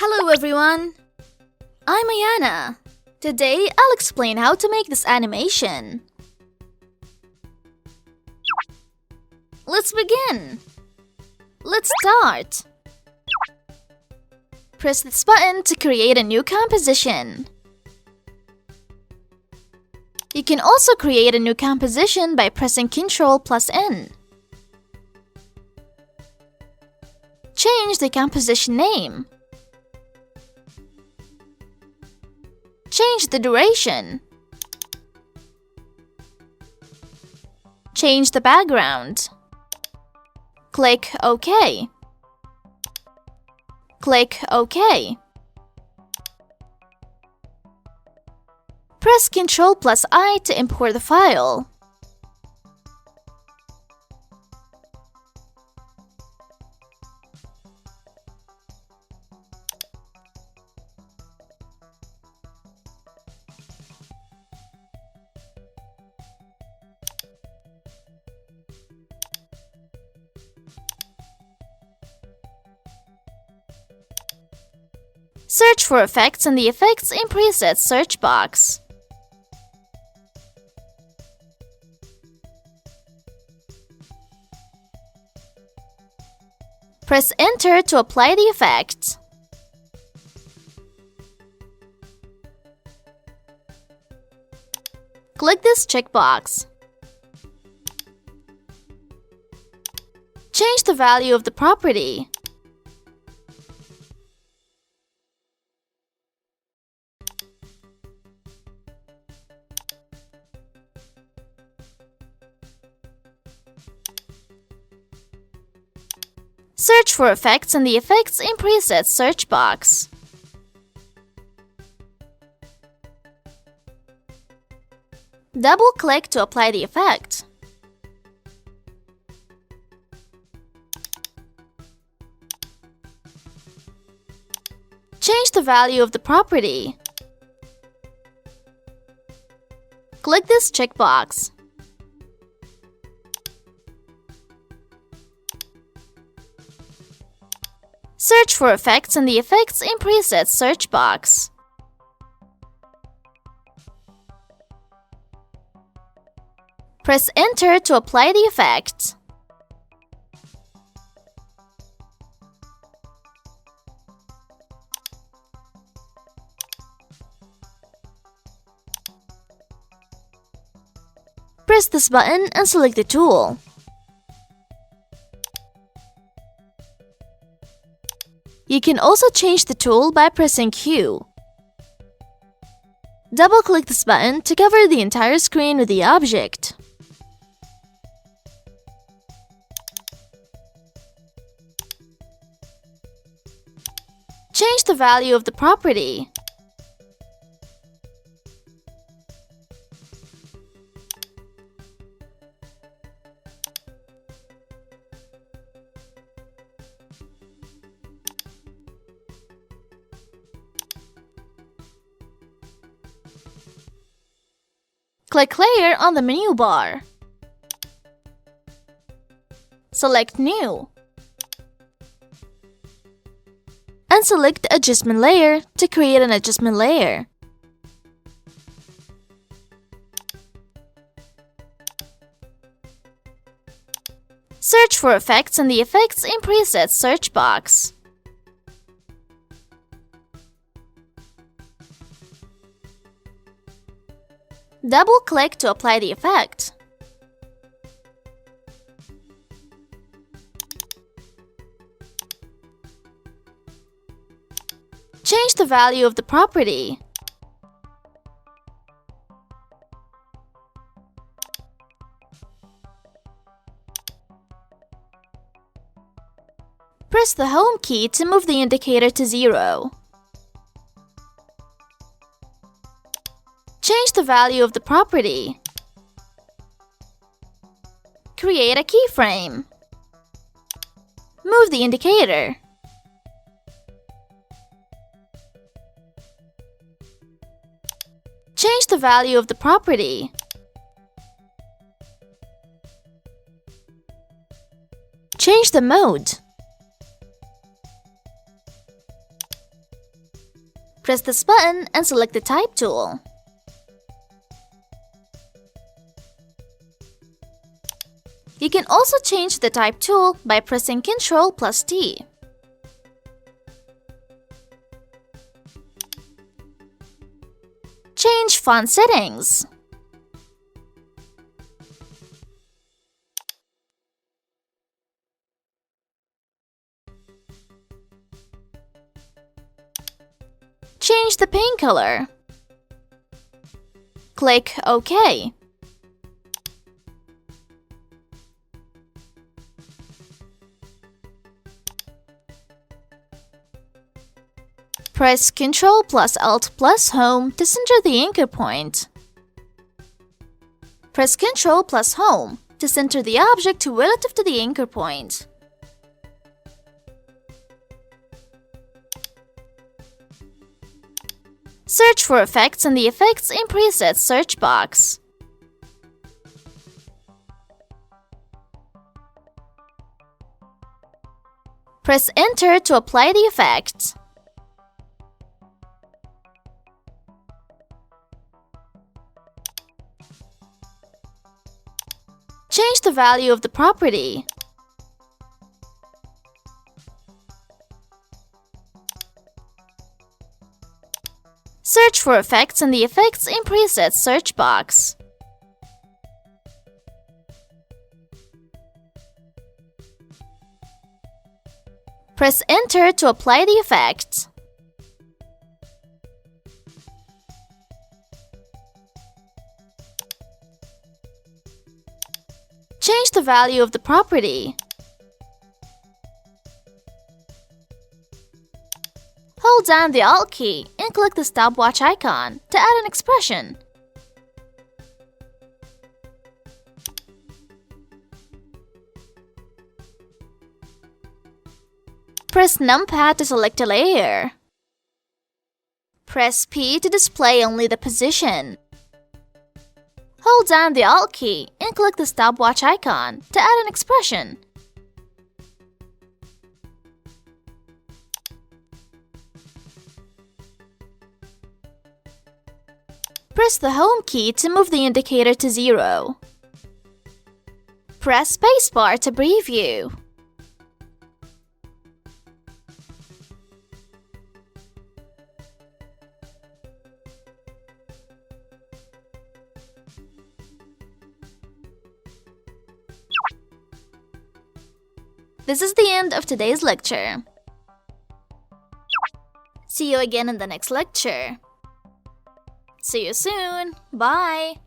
Hello everyone! I'm AYANA. Today, I'll explain how to make this animation. Let's begin! Let's start! Press this button to create a new composition. You can also create a new composition by pressing Ctrl+N. Change the composition name. Change the duration. Change the background. Click OK. Click OK. Press Ctrl+I to import the file. Search for effects in the Effects and Presets search box. Press Enter to apply the effect. Click this checkbox. Change the value of the property. Search for effects in the Effects and Presets search box. Double-click to apply the effect. Change the value of the property. Click this checkbox. Search for effects in the Effects and Presets search box. Press Enter to apply the effect. Press this button and select the tool. You can also change the tool by pressing Q. Double-click this button to cover the entire screen with the object. Change the value of the property. Click Layer on the menu bar. Select New. And select Adjustment Layer to create an adjustment layer. Search for effects in the Effects and Presets search box. Double-click to apply the effect. Change the value of the property. Press the Home key to move the indicator to 0. Change the value of the property. Create a keyframe. Move the indicator. Change the value of the property. Change the mode. Press this button and select the Type tool. You can also change the Type tool by pressing Ctrl+T. Change font settings. Change the paint color. Click OK. Press Ctrl+Alt+Home to center the anchor point. Press Ctrl+Home to center the object relative to the anchor point. Search for effects in the Effects and Presets search box. Press Enter to apply the effect. Change the value of the property. Search for effects in the Effects and Presets search box. Press Enter to apply the effect. Change the value of the property. Hold down the Alt key and click the stopwatch icon to add an expression. Press numpad to select a layer. Press P to display only the position. Hold down the Alt key and click the stopwatch icon to add an expression. Press the Home key to move the indicator to 0. Press spacebar to preview. This is the end of today's lecture. See you again in the next lecture. See you soon. Bye.